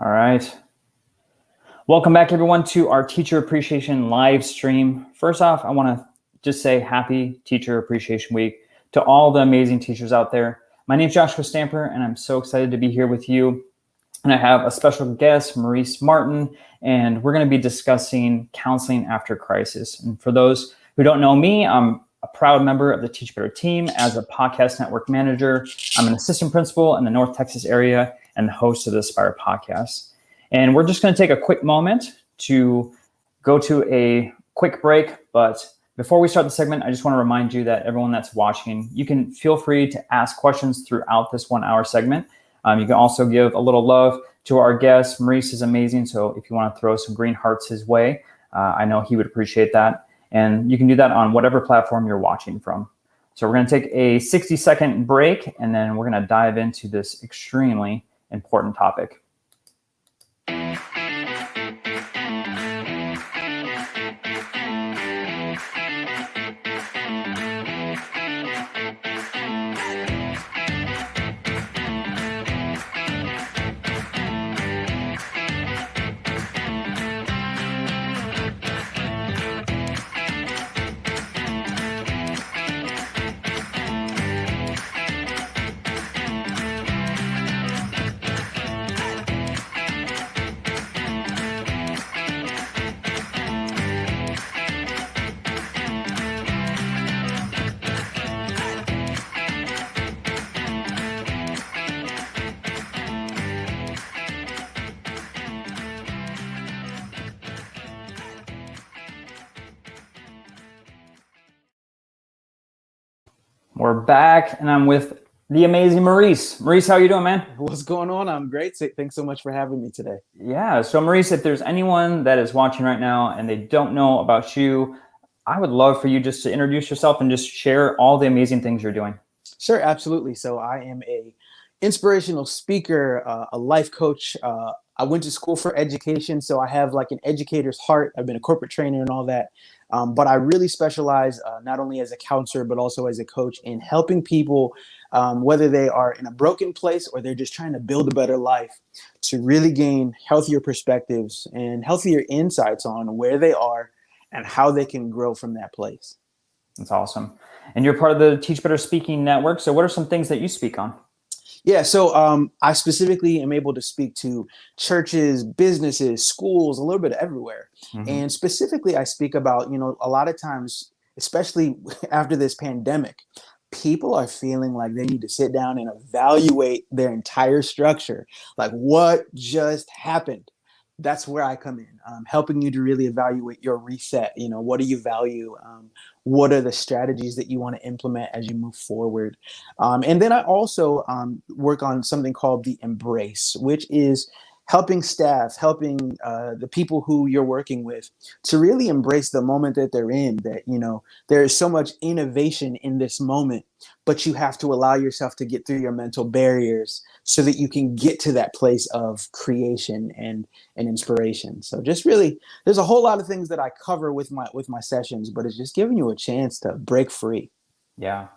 All right. Welcome back, everyone, to our Teacher Appreciation live stream. First off, I want to just say happy Teacher Appreciation Week to all the amazing teachers out there. My name is Joshua Stamper, and I'm so excited to be here with you. And I have a special guest, Maurice Martin, and we're going to be discussing counseling after crisis. And for those who don't know me, I'm a proud member of the Teach Better team as a podcast network manager. I'm an assistant principal in the North Texas area and the host of the Aspire podcast. And we're just going to take a quick moment to go to a quick break. But before we start the segment, I just want to remind you that everyone that's watching, you can feel free to ask questions throughout this 1 hour segment. You can also give a little love to our guest. Maurice is amazing. So if you want to throw some green hearts his way, I know he would appreciate that. And you can do that on whatever platform you're watching from. So we're going to take a 60-second break, and then we're going to dive into this extremely important topic. We're back, and I'm with the amazing Maurice. Maurice, how are you doing, man? What's going on? I'm great. Thanks so much for having me today. Yeah, so Maurice, if there's anyone that is watching right now and they don't know about you, I would love for you just to introduce yourself and just share all the amazing things you're doing. Sure, absolutely. So I am a inspirational speaker, a life coach. I went to school for education, so I have like an educator's heart. I've been a corporate trainer and all that. But I really specialize not only as a counselor, but also as a coach in helping people, whether they are in a broken place or they're just trying to build a better life, to really gain healthier perspectives and healthier insights on where they are and how they can grow from that place. That's awesome. And you're part of the Teach Better Speaking Network. So what are some things that you speak on? Yeah, so I specifically am able to speak to churches, businesses, schools, a little bit everywhere. Mm-hmm. And specifically, I speak about, a lot of times, especially after this pandemic, people are feeling like they need to sit down and evaluate their entire structure. Like, what just happened? That's where I come in, helping you to really evaluate your reset. What do you value? What are the strategies that you want to implement as you move forward? And then I also work on something called the Embrace, which is helping staff, helping the people who you're working with to really embrace the moment that they're in, that, there is so much innovation in this moment, but you have to allow yourself to get through your mental barriers so that you can get to that place of creation and inspiration. So just really, there's a whole lot of things that I cover with my sessions, but it's just giving you a chance to break free. Yeah.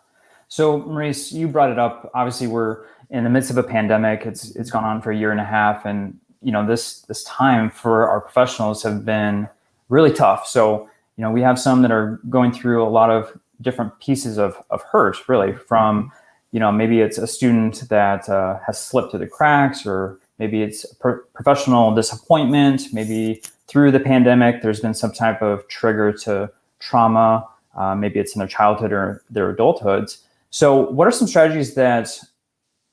So Maurice, you brought it up. Obviously, we're in the midst of a pandemic. It's gone on for a year and a half, and this time for our professionals have been really tough. So we have some that are going through a lot of different pieces of hurt, really, from maybe it's a student that has slipped through the cracks, or maybe it's professional disappointment. Maybe through the pandemic, there's been some type of trigger to trauma. Maybe it's in their childhood or their adulthoods. So what are some strategies that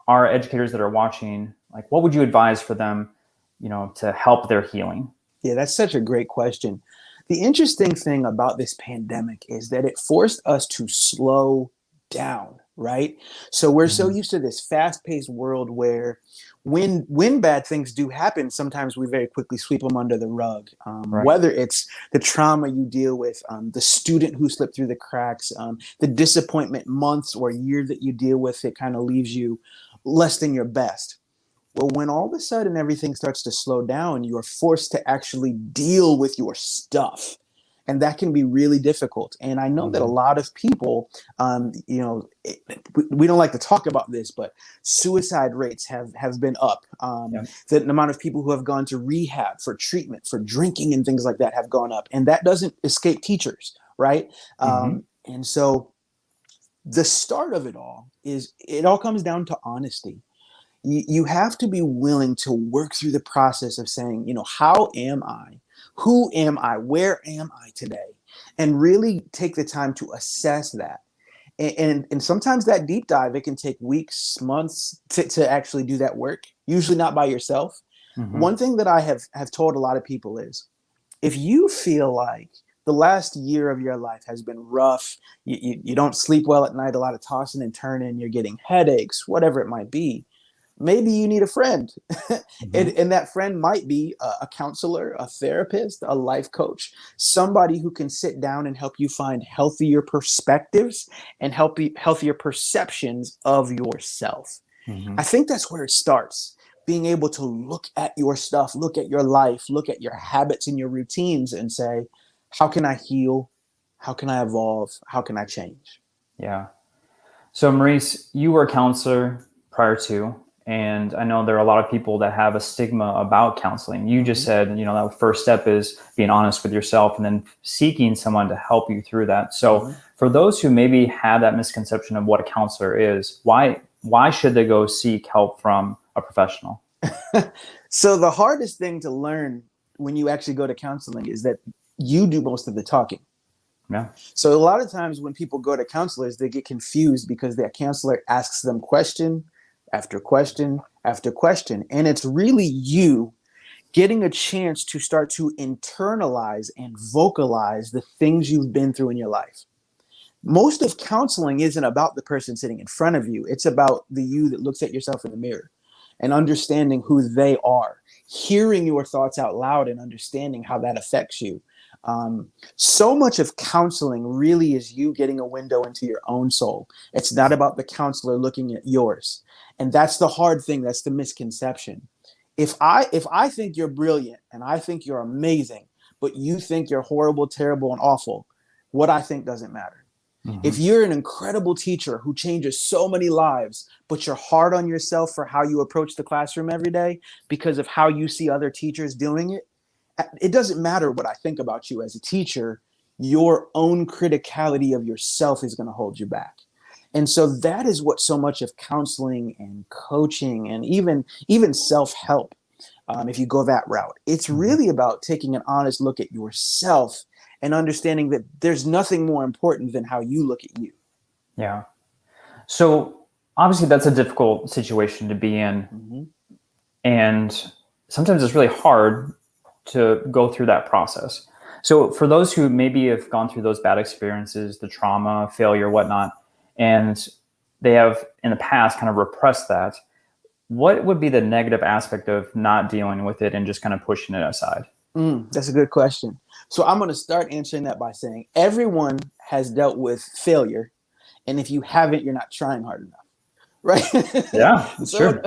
our educators that are watching, like what would you advise for them, to help their healing? Yeah, that's such a great question. The interesting thing about this pandemic is that it forced us to slow down, right? So we're so used to this fast-paced world where when bad things do happen, sometimes we very quickly sweep them under the rug. Right. Whether it's the trauma you deal with, the student who slipped through the cracks, the disappointment months or year that you deal with, it kind of leaves you less than your best. Well, when all of a sudden everything starts to slow down, you are forced to actually deal with your stuff. And that can be really difficult. And I know that a lot of people, we don't like to talk about this, but suicide rates have been up. Yeah. The amount of people who have gone to rehab for treatment for drinking and things like that have gone up. And that doesn't escape teachers, right? And so the start of it all comes down to honesty. You have to be willing to work through the process of saying, how am I? Who am I? Where am I today? And really take the time to assess that. And sometimes that deep dive, it can take weeks, months to actually do that work, usually not by yourself. One thing that I have told a lot of people is, if you feel like the last year of your life has been rough, you don't sleep well at night, a lot of tossing and turning, you're getting headaches, whatever it might be, maybe you need a friend. And that friend might be a counselor, a therapist, a life coach, somebody who can sit down and help you find healthier perspectives and healthier perceptions of yourself. I think that's where it starts. Being able to look at your stuff, look at your life, look at your habits and your routines and say, how can I heal? How can I evolve? How can I change? Yeah. So Maurice, you were a counselor prior to, and I know there are a lot of people that have a stigma about counseling. You just said, that first step is being honest with yourself and then seeking someone to help you through that. So for those who maybe have that misconception of what a counselor is, why should they go seek help from a professional? So the hardest thing to learn when you actually go to counseling is that you do most of the talking. Yeah. So a lot of times when people go to counselors, they get confused because their counselor asks them question after question after question. And it's really you getting a chance to start to internalize and vocalize the things you've been through in your life. Most of counseling isn't about the person sitting in front of you. It's about the you that looks at yourself in the mirror and understanding who they are, hearing your thoughts out loud and understanding how that affects you. So much of counseling really is you getting a window into your own soul. It's not about the counselor looking at yours. And that's the hard thing. That's the misconception. If I think you're brilliant and I think you're amazing, but you think you're horrible, terrible, and awful, what I think doesn't matter. If you're an incredible teacher who changes so many lives, but you're hard on yourself for how you approach the classroom every day because of how you see other teachers doing it, it doesn't matter what I think about you as a teacher. Your own criticality of yourself is going to hold you back. And so that is what so much of counseling and coaching and even self-help, if you go that route, it's really about taking an honest look at yourself and understanding that there's nothing more important than how you look at you. Yeah. So obviously that's a difficult situation to be in. And sometimes it's really hard to go through that process. So for those who maybe have gone through those bad experiences, the trauma, failure, whatnot, and they have in the past kind of repressed that, what would be the negative aspect of not dealing with it and just kind of pushing it aside? That's a good question. So I'm going to start answering that by saying everyone has dealt with failure. And if you haven't, you're not trying hard enough. Right. Yeah, that's true.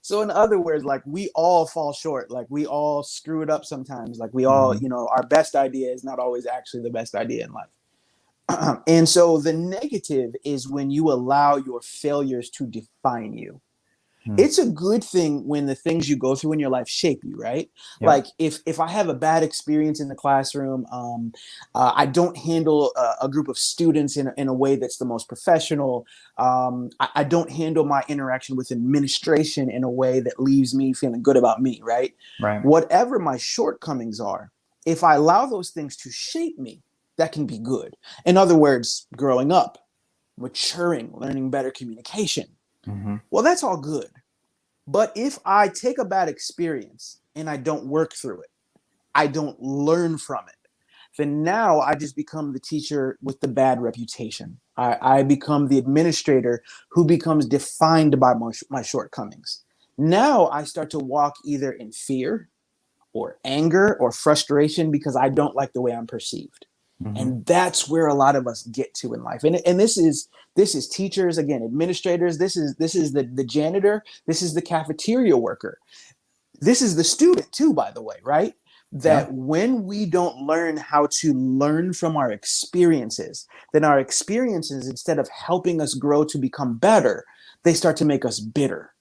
So in other words, like we all fall short, like we all screw it up sometimes, like we all, our best idea is not always actually the best idea in life. And so the negative is when you allow your failures to define you. It's a good thing when the things you go through in your life shape you, right? Yeah. Like if I have a bad experience in the classroom, I don't handle a group of students in a way that's the most professional. I don't handle my interaction with administration in a way that leaves me feeling good about me, right? Right. Whatever my shortcomings are, if I allow those things to shape me, that can be good. In other words, growing up, maturing, learning better communication. Well, that's all good. But if I take a bad experience and I don't work through it, I don't learn from it, then now I just become the teacher with the bad reputation. I become the administrator who becomes defined by my shortcomings. Now I start to walk either in fear or anger or frustration because I don't like the way I'm perceived. And that's where a lot of us get to in life. And this is teachers, again, administrators. This is the janitor. This is the cafeteria worker. This is the student too, by the way, right? that when we don't learn how to learn from our experiences, then our experiences, instead of helping us grow to become better, they start to make us bitter.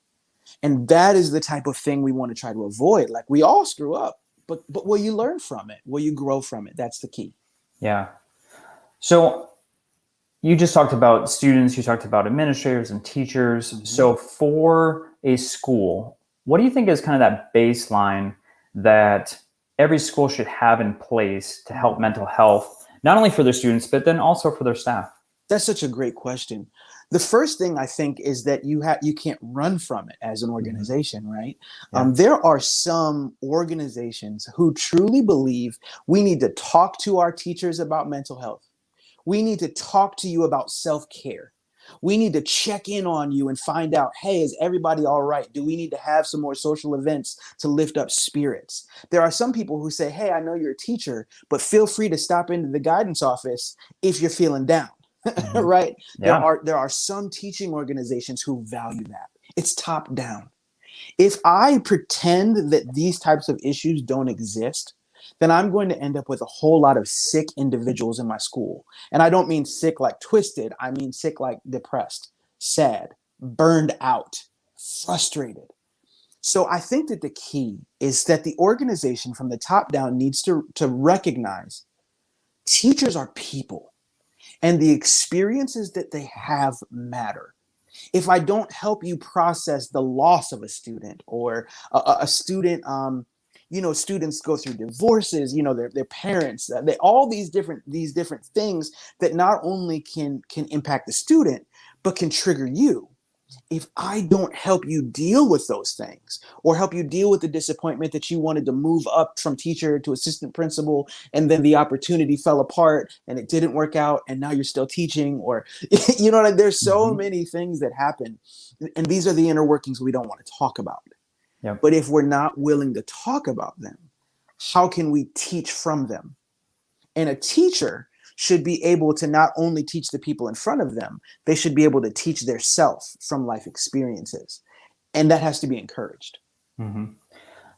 And that is the type of thing we want to try to avoid. Like, we all screw up, but will you learn from it? Will you grow from it? That's the key. Yeah. So you just talked about students, you talked about administrators and teachers. Mm-hmm. So for a school, what do you think is kind of that baseline that every school should have in place to help mental health, not only for their students, but then also for their staff? That's such a great question. The first thing I think is that you can't run from it as an organization, mm-hmm. right? Yeah. There are some organizations who truly believe we need to talk to our teachers about mental health. We need to talk to you about self-care. We need to check in on you and find out, hey, is everybody all right? Do we need to have some more social events to lift up spirits? There are some people who say, hey, I know you're a teacher, but feel free to stop into the guidance office if you're feeling down. Mm-hmm. Right? Yeah. There are some teaching organizations who value that. It's top down. If I pretend that these types of issues don't exist, then I'm going to end up with a whole lot of sick individuals in my school. And I don't mean sick like twisted. I mean sick like depressed, sad, burned out, frustrated. So I think that the key is that the organization from the top down needs to recognize teachers are people. And the experiences that they have matter. If I don't help you process the loss of a student, or a student, students go through divorces, their parents, all these different things that not only can impact the student, but can trigger you. If I don't help you deal with those things, or help you deal with the disappointment that you wanted to move up from teacher to assistant principal, and then the opportunity fell apart and it didn't work out, and now you're still teaching, or, there's so mm-hmm. many things that happen. And these are the inner workings we don't want to talk about. Yep. But if we're not willing to talk about them, how can we teach from them? And a teacher should be able to not only teach the people in front of them, they should be able to teach their self from life experiences. And that has to be encouraged. Mm-hmm.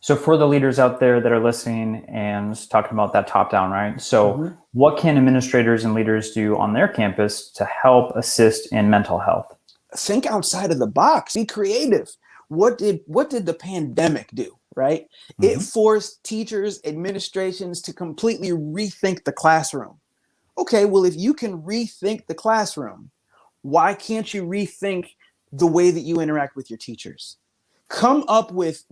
So for the leaders out there that are listening and talking about that top down, right? So mm-hmm. what can administrators and leaders do on their campus to help assist in mental health? Think outside of the box, be creative. What did the pandemic do? Right? Mm-hmm. It forced teachers, administrations to completely rethink the classroom. Okay, well, if you can rethink the classroom, why can't you rethink the way that you interact with your teachers? Come up with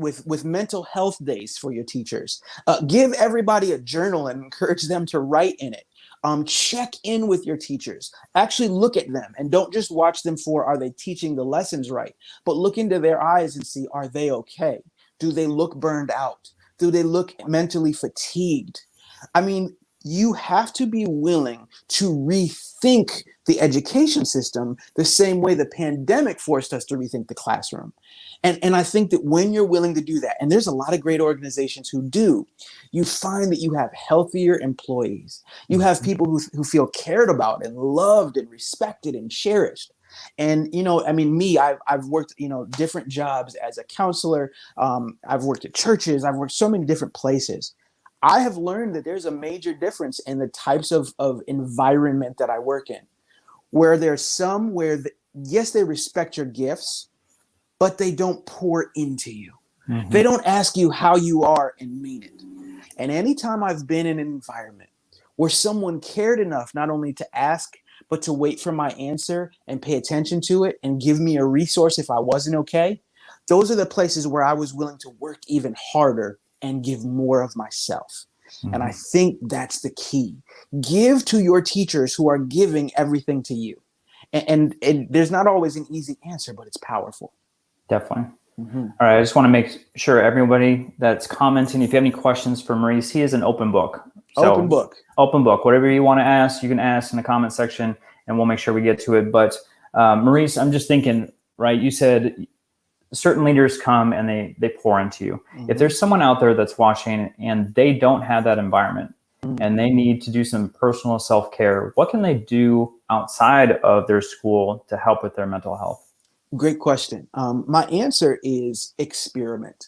mental health days for your teachers. Give everybody a journal and encourage them to write in it. Check in with your teachers. Actually look at them, and don't just watch them for, are they teaching the lessons right? But look into their eyes and see, are they okay? Do they look burned out? Do they look mentally fatigued? I mean, you have to be willing to rethink the education system the same way the pandemic forced us to rethink the classroom. And I think that when you're willing to do that, and there's a lot of great organizations who do, you find that you have healthier employees. You have people who feel cared about and loved and respected and cherished. And, I've worked, different jobs as a counselor. I've worked at churches. I've worked so many different places. I have learned that there's a major difference in the types of environment that I work in, where there's some where, yes, they respect your gifts, but they don't pour into you. Mm-hmm. They don't ask you how you are and mean it. And anytime I've been in an environment where someone cared enough not only to ask, but to wait for my answer and pay attention to it and give me a resource if I wasn't okay, those are the places where I was willing to work even harder and give more of myself. Mm-hmm. And I think that's the key. Give to your teachers who are giving everything to you. And there's not always an easy answer, but it's powerful. Definitely. Mm-hmm. All right. I just want to make sure everybody that's commenting, if you have any questions for Maurice, he is an open book. So, open book. Whatever you want to ask, you can ask in the comment section, and we'll make sure we get to it. But Maurice, I'm just thinking, right? You said certain leaders come and they pour into you. Mm-hmm. If there's someone out there that's watching and they don't have that environment, mm-hmm. and they need to do some personal self-care, what can they do outside of their school to help with their mental health? Great question. My answer is experiment.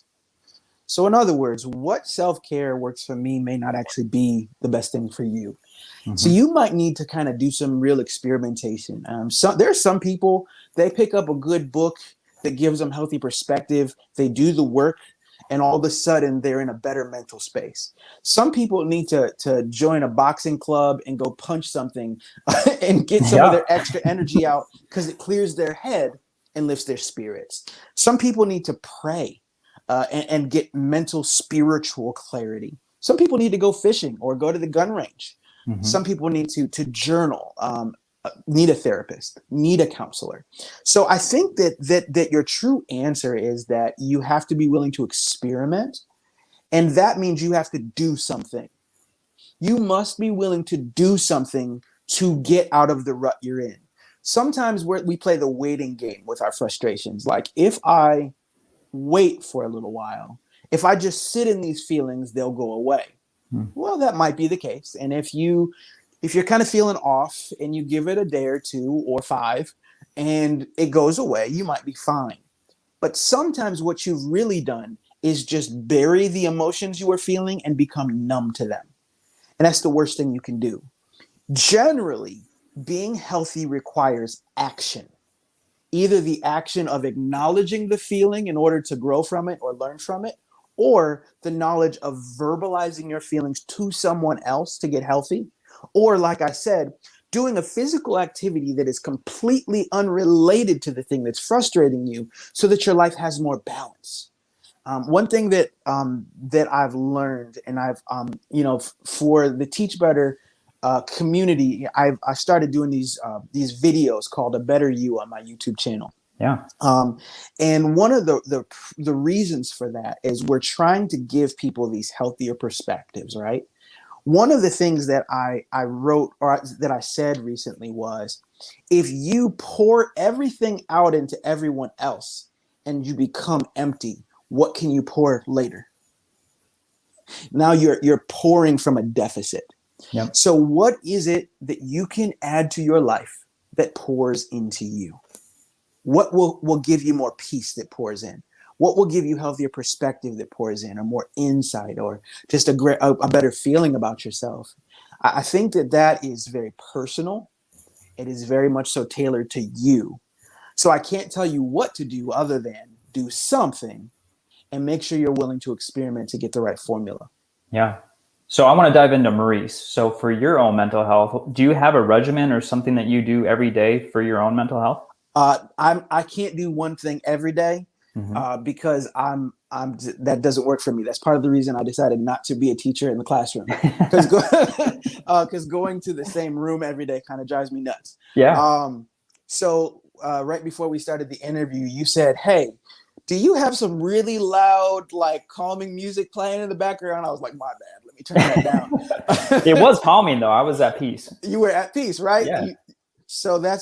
So in other words, what self-care works for me may not actually be the best thing for you. So Mm-hmm. you might need to kind of do some real experimentation. There's some people, they pick up a good book that gives them healthy perspective. They do the work, and all of a sudden they're in a better mental space. Some people need to join a boxing club and go punch something and get some of Yeah. their extra energy out because it clears their head and lifts their spirits. Some people need to pray and get mental spiritual clarity. Some people need to go fishing or go to the gun range. Mm-hmm. Some people need to journal, need a therapist, need a counselor. So I think that your true answer is that you have to be willing to experiment, and that means you have to do something. You must be willing to do something to get out of the rut you're in. Sometimes we play the waiting game with our frustrations. Like, if I wait for a little while, if I just sit in these feelings, they'll go away. Well, that might be the case. And if you're kind of feeling off and you give it a day or two or five and it goes away, you might be fine. But sometimes what you've really done is just bury the emotions you are feeling and become numb to them. And that's the worst thing you can do. Generally, being healthy requires action. Either the action of acknowledging the feeling in order to grow from it or learn from it, or the knowledge of verbalizing your feelings to someone else to get healthy, or, like I said, doing a physical activity that is completely unrelated to the thing that's frustrating you so that your life has more balance. One thing that I've learned, and I've for the Teach Better community, I started doing these videos called "A Better You" on my YouTube channel. Yeah. And one of the reasons for that is we're trying to give people these healthier perspectives, right? One of the things that I wrote or that I said recently was, if you pour everything out into everyone else and you become empty, what can you pour later? Now you're pouring from a deficit. Yep. So what is it that you can add to your life that pours into you? What will give you more peace that pours in? What will give you healthier perspective that pours in, or more insight, or just a better feeling about yourself? I think that is very personal. It is very much so tailored to you. So I can't tell you what to do other than do something and make sure you're willing to experiment to get the right formula. Yeah. So I want to dive into Maurice. So for your own mental health, do you have a regimen or something that you do every day for your own mental health? I can't do one thing every day because that doesn't work for me. That's part of the reason I decided not to be a teacher in the classroom, because going to the same room every day kind of drives me nuts. Yeah. So right before we started the interview, you said, "Hey, do you have some really loud, like, calming music playing in the background?" I was like, "My bad. Let me turn that down." It was calming though. I was at peace. You were at peace, right? Yeah. So that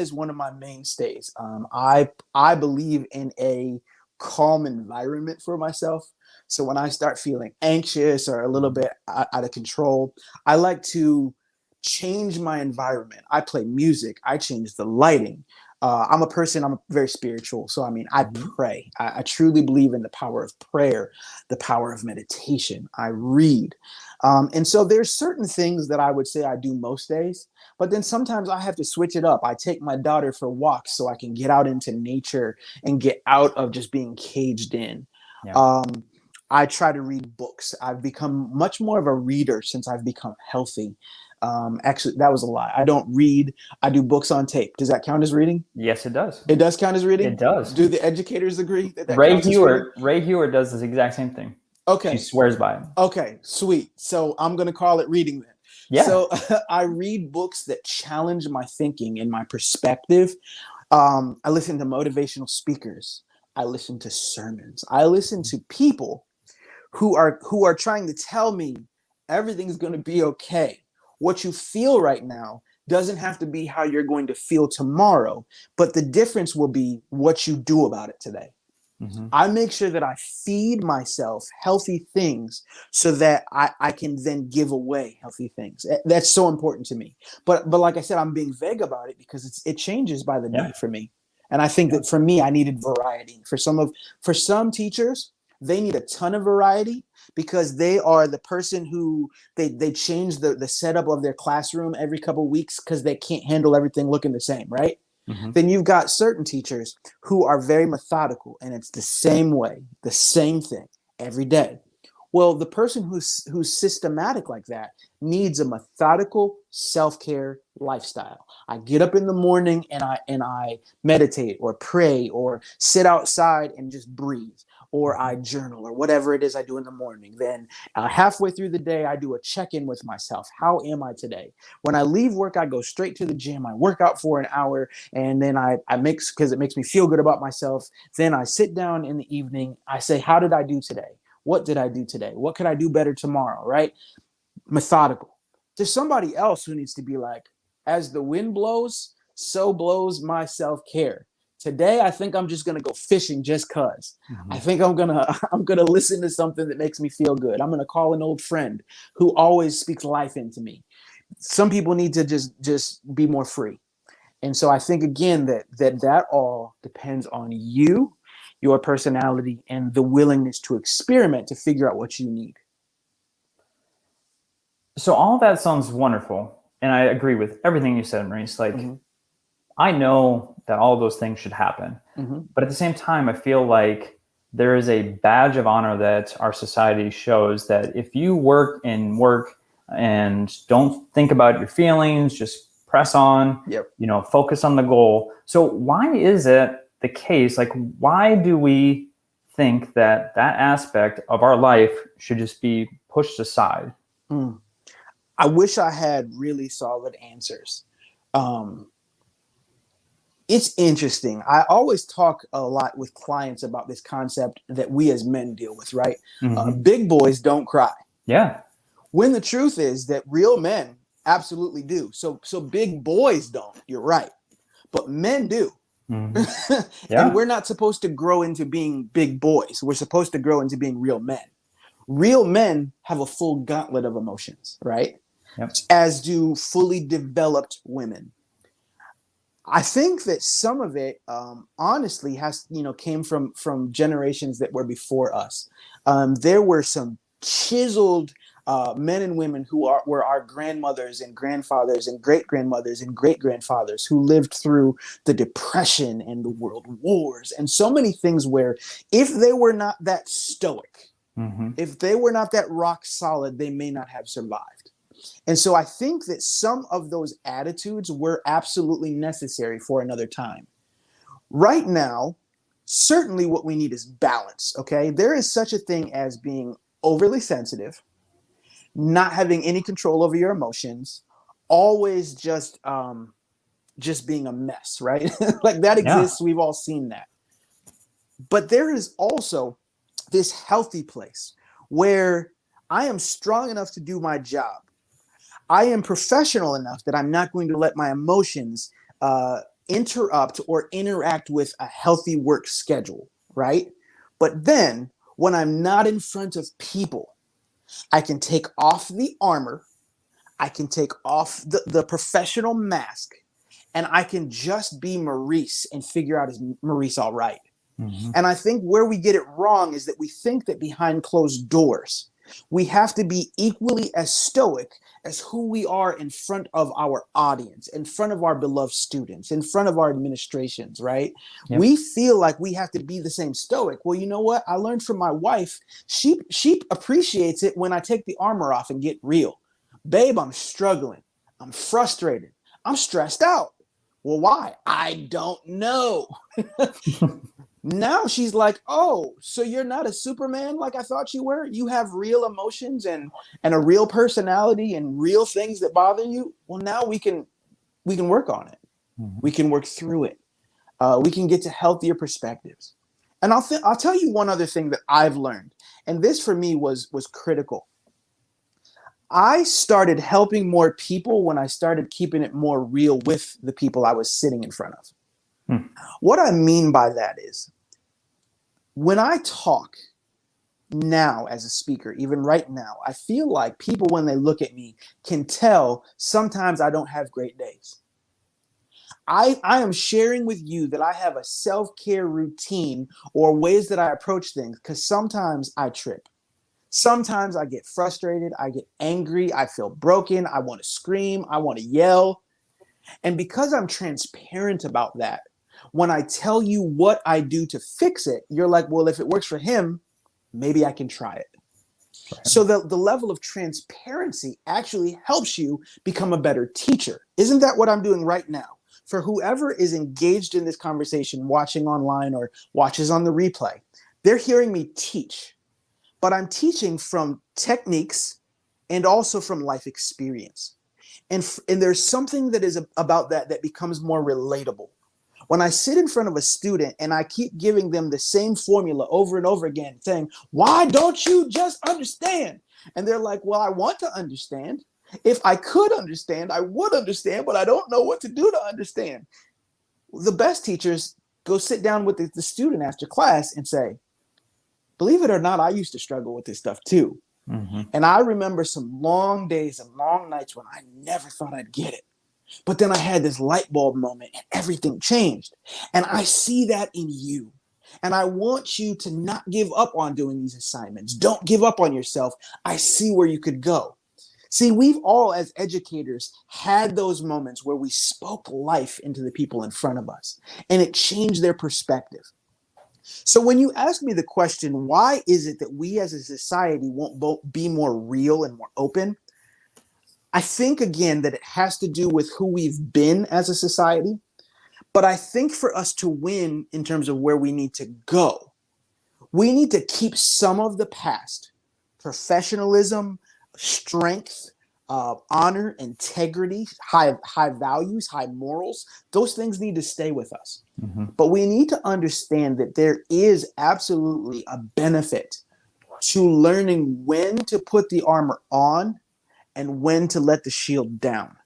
is one of my mainstays. I believe in a calm environment for myself. So when I start feeling anxious or a little bit out of control, I like to change my environment. I play music. I change the lighting. I'm very spiritual. So, I mean, I pray. I truly believe in the power of prayer, the power of meditation. I read. And so there's certain things that I would say I do most days, but then sometimes I have to switch it up. I take my daughter for walks so I can get out into nature and get out of just being caged in. Yeah. I try to read books. I've become much more of a reader since I've become healthy. Actually, that was a lie. I don't read. I do books on tape. Does that count as reading? Yes, it does. It does count as reading? It does. Do the educators agree that Ray counts as reading? Hewer does this exact same thing. Okay. She swears by it. Okay, sweet. So I'm going to call it reading then. Yeah. So I read books that challenge my thinking and my perspective. I listen to motivational speakers. I listen to sermons. I listen to people who are trying to tell me everything's going to be okay. What you feel right now doesn't have to be how you're going to feel tomorrow, but the difference will be what you do about it today. I make sure that I feed myself healthy things so that I can then give away healthy things. That's so important to me. But like I said, I'm being vague about it because it changes by the day for me. And I think that for me, I needed variety. For some teachers, they need a ton of variety because they are the person who they change the setup of their classroom every couple of weeks because they can't handle everything looking the same, right? Mm-hmm. Then you've got certain teachers who are very methodical and it's the same way, the same thing every day. Well, the person who's systematic like that needs a methodical self-care lifestyle. I get up in the morning and I meditate or pray or sit outside and just breathe, or I journal or whatever it is I do in the morning. Then halfway through the day, I do a check-in with myself. How am I today? When I leave work, I go straight to the gym. I work out for an hour, and then I mix because it makes me feel good about myself. Then I sit down in the evening. I say, how did I do today? What did I do today? What could I do better tomorrow? Right? Methodical. There's somebody else who needs to be like, as the wind blows, so blows my self-care. Today, I think I'm just gonna go fishing just cause. Mm-hmm. I think I'm gonna listen to something that makes me feel good. I'm gonna call an old friend who always speaks life into me. Some people need to just be more free. And so I think again that all depends on you, your personality, and the willingness to experiment to figure out what you need. So all that sounds wonderful, and I agree with everything you said, Maurice. Like, Mm-hmm. I know that all those things should happen, Mm-hmm. but at the same time, I feel like there is a badge of honor that our society shows that if you work and don't think about your feelings, just press on, Yep. focus on the goal. So why is it the case? Like, why do we think that aspect of our life should just be pushed aside? Mm. I wish I had really solid answers. It's interesting. I always talk a lot with clients about this concept that we as men deal with, right? Mm-hmm. Big boys don't cry. Yeah. When the truth is that real men absolutely do. So big boys don't. You're right. But men do. Mm-hmm. And Yeah. we're not supposed to grow into being big boys. We're supposed to grow into being real men. Real men have a full gauntlet of emotions, right? Yep. As do fully developed women. I think that some of it, honestly, came from generations that were before us. There were some chiseled men and women were our grandmothers and grandfathers and great grandmothers and great grandfathers who lived through the Depression and the World Wars and so many things where if they were not that stoic, Mm-hmm. if they were not that rock solid, they may not have survived. And so I think that some of those attitudes were absolutely necessary for another time. Right now, certainly what we need is balance, okay? There is such a thing as being overly sensitive, not having any control over your emotions, always just being a mess, right? Like that Yeah. exists. We've all seen that. But there is also this healthy place where I am strong enough to do my job. I am professional enough that I'm not going to let my emotions interrupt or interact with a healthy work schedule, right? But then when I'm not in front of people, I can take off the armor, I can take off the professional mask, and I can just be Maurice and figure out, is Maurice all right? Mm-hmm. And I think where we get it wrong is that we think that behind closed doors, we have to be equally as stoic as who we are in front of our audience, in front of our beloved students, in front of our administrations, right? Yep. We feel like we have to be the same stoic. Well, you know what? I learned from my wife. She appreciates it when I take the armor off and get real. Babe, I'm struggling. I'm frustrated. I'm stressed out. Well, why? I don't know. Now she's like, oh, so you're not a Superman like I thought you were? You have real emotions and a real personality and real things that bother you? Well, now we can work on it. Mm-hmm. We can work through it. We can get to healthier perspectives. And I'll tell you one other thing that I've learned. And this for me was critical. I started helping more people when I started keeping it more real with the people I was sitting in front of. Hmm. What I mean by that is when I talk now as a speaker, even right now, I feel like people, when they look at me, can tell sometimes I don't have great days. I am sharing with you that I have a self-care routine or ways that I approach things, because sometimes I trip. Sometimes I get frustrated, I get angry, I feel broken, I want to scream, I want to yell. And because I'm transparent about that, when I tell you what I do to fix it, you're like, well, if it works for him, maybe I can try it. So the level of transparency actually helps you become a better teacher. Isn't that what I'm doing right now? For whoever is engaged in this conversation, watching online or watches on the replay, they're hearing me teach, but I'm teaching from techniques and also from life experience. And there's something that is about that becomes more relatable. When I sit in front of a student and I keep giving them the same formula over and over again, saying, why don't you just understand? And they're like, well, I want to understand. If I could understand, I would understand, but I don't know what to do to understand. The best teachers go sit down with the student after class and say, believe it or not, I used to struggle with this stuff too. Mm-hmm. And I remember some long days and long nights when I never thought I'd get it. But then I had this light bulb moment and everything changed. And I see that in you. And I want you to not give up on doing these assignments. Don't give up on yourself. I see where you could go. See, we've all, as educators, had those moments where we spoke life into the people in front of us, and it changed their perspective. So when you ask me the question, why is it that we as a society won't be more real and more open? I think, again, that it has to do with who we've been as a society. But I think for us to win in terms of where we need to go, we need to keep some of the past, professionalism, strength, honor, integrity, high values, high morals. Those things need to stay with us. Mm-hmm. But we need to understand that there is absolutely a benefit to learning when to put the armor on and when to let the shield down.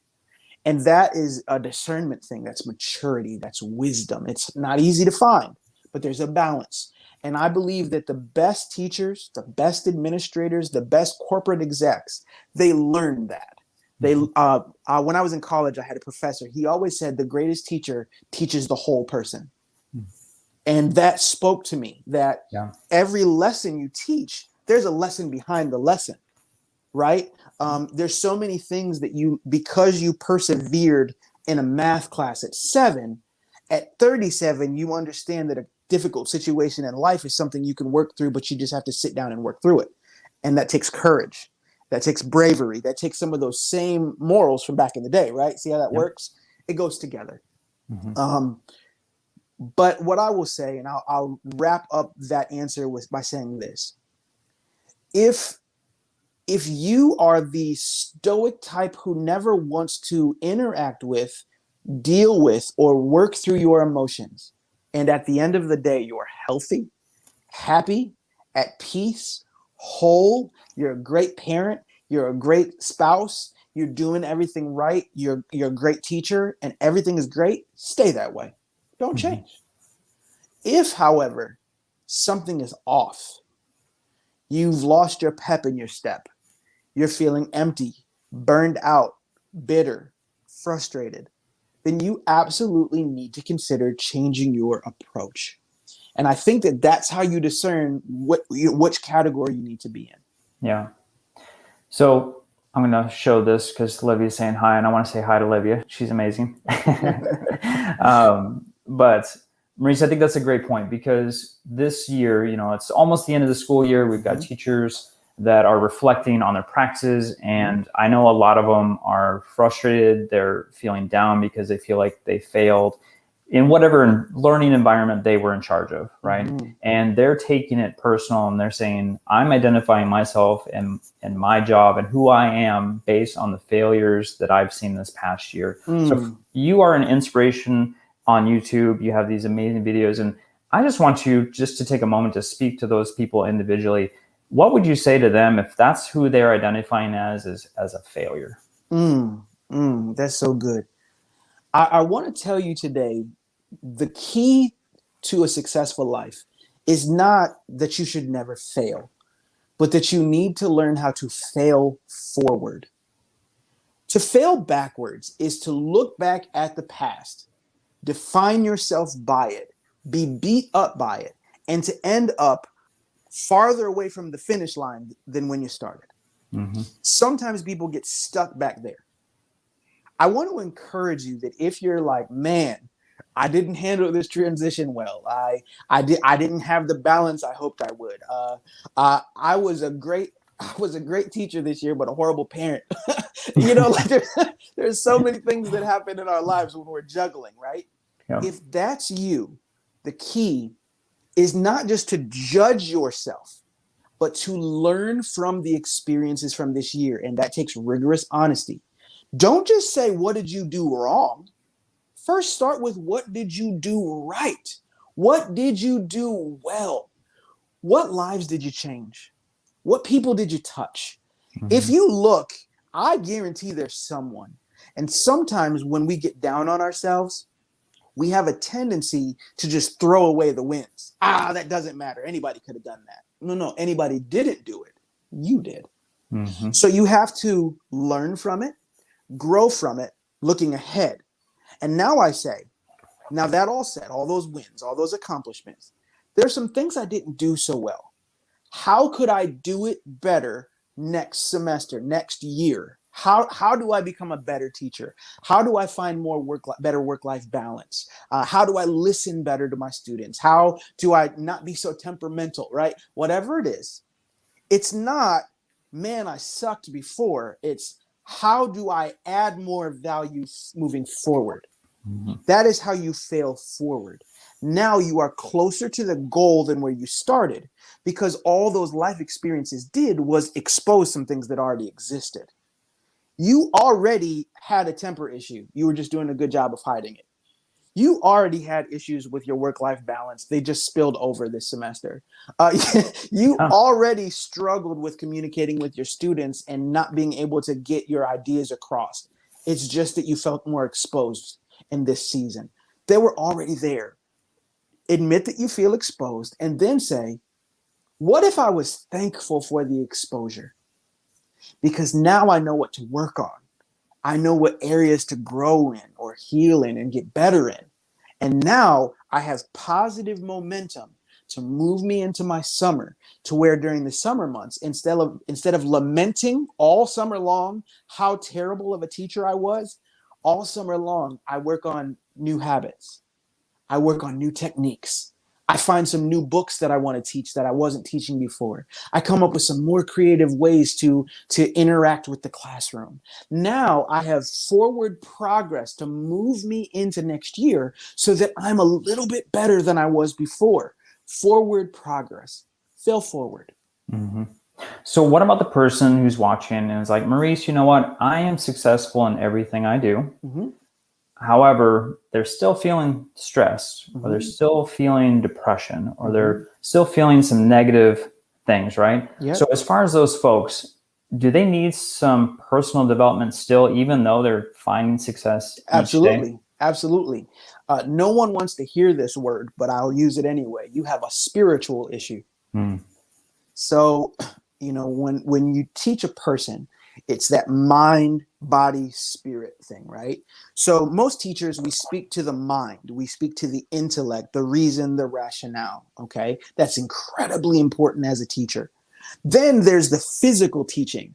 And that is a discernment thing. That's maturity. That's wisdom. It's not easy to find, but there's a balance. And I believe that the best teachers, the best administrators, the best corporate execs, they learn that. They when I was in college, I had a professor. He always said the greatest teacher teaches the whole person. And that spoke to me, that every lesson you teach, there's a lesson behind the lesson, right? There's so many things that because you persevered in a math class at 7, at 37, you understand that a difficult situation in life is something you can work through, but you just have to sit down and work through it. And that takes courage. That takes bravery. That takes some of those same morals from back in the day, right? See how that works? It goes together. Mm-hmm. But what I will say, and I'll wrap up that answer by saying this. If you are the stoic type who never wants to interact with, deal with, or work through your emotions, and at the end of the day, you're healthy, happy, at peace, whole, you're a great parent, you're a great spouse, you're doing everything right, you're a great teacher, and everything is great, stay that way. Don't change. If, however, something is off, you've lost your pep in your step, you're feeling empty, burned out, bitter, frustrated, then you absolutely need to consider changing your approach. And I think that that's how you discern which category you need to be in. Yeah. So I'm going to show this because Livia's saying hi, and I want to say hi to Livia. She's amazing. But Maurice, I think that's a great point, because this year, it's almost the end of the school year. We've got teachers that are reflecting on their practices. And I know a lot of them are frustrated. They're feeling down because they feel like they failed in whatever learning environment they were in charge of, right? Mm-hmm. And they're taking it personal, and they're saying, I'm identifying myself and my job and who I am based on the failures that I've seen this past year. So you are an inspiration on YouTube. You have these amazing videos. And I just want you just to take a moment to speak to those people individually. What would you say to them if that's who they're identifying as a failure? That's so good. I want to tell you today, the key to a successful life is not that you should never fail, but that you need to learn how to fail forward. To fail backwards is to look back at the past define yourself by it, be beat up by it, and to end up farther away from the finish line than when you started. Mm-hmm. Sometimes people get stuck back there. I want to encourage you that if you're like, man, I didn't handle this transition well. I didn't have the balance I hoped I would. I was a great teacher this year, but a horrible parent. Like there's so many things that happen in our lives when we're juggling, right? Yeah. If that's you, the key is not just to judge yourself, but to learn from the experiences from this year. And that takes rigorous honesty. Don't just say, what did you do wrong? First, start with what did you do right? What did you do well? What lives did you change? What people did you touch? Mm-hmm. If you look, I guarantee there's someone. And sometimes when we get down on ourselves, we have a tendency to just throw away the wins. That doesn't matter. Anybody could have done that. No, anybody didn't do it. You did. Mm-hmm. So you have to learn from it, grow from it, looking ahead. And now I say, now that all said, all those wins, all those accomplishments, there's some things I didn't do so well. How could I do it better next semester, next year? How do I become a better teacher? How do I find better work-life balance? How do I listen better to my students? How do I not be so temperamental, right? Whatever it is, it's not, man, I sucked before. It's, how do I add more value moving forward? Mm-hmm. That is how you fail forward. Now you are closer to the goal than where you started, because all those life experiences did was expose some things that already existed. You already had a temper issue. You were just doing a good job of hiding it. You already had issues with your work-life balance. They just spilled over this semester. You already struggled with communicating with your students and not being able to get your ideas across. It's just that you felt more exposed in this season. They were already there. Admit that you feel exposed and then say, what if I was thankful for the exposure? Because now I know what to work on. I know what areas to grow in or heal in and get better in. And now I have positive momentum to move me into my summer, to where during the summer months, instead of lamenting all summer long how terrible of a teacher I was, all summer long, I work on new habits. I work on new techniques. I find some new books that I want to teach that I wasn't teaching before. I come up with some more creative ways to interact with the classroom. Now I have forward progress to move me into next year so that I'm a little bit better than I was before. Forward progress. Fail forward. Mm-hmm. So what about the person who's watching and is like, Maurice, you know what? I am successful in everything I do. Mm-hmm. However, they're still feeling stressed, or they're still feeling depression, or they're still feeling some negative things, right? Yep. So as far as those folks, do they need some personal development still, even though they're finding success? Absolutely. Absolutely. No one wants to hear this word, but I'll use it anyway. You have a spiritual issue. So, when you teach a person, it's that mind, body, spirit thing, right? So most teachers, we speak to the mind, we speak to the intellect, the reason, the rationale, okay? That's incredibly important as a teacher. Then there's the physical teaching.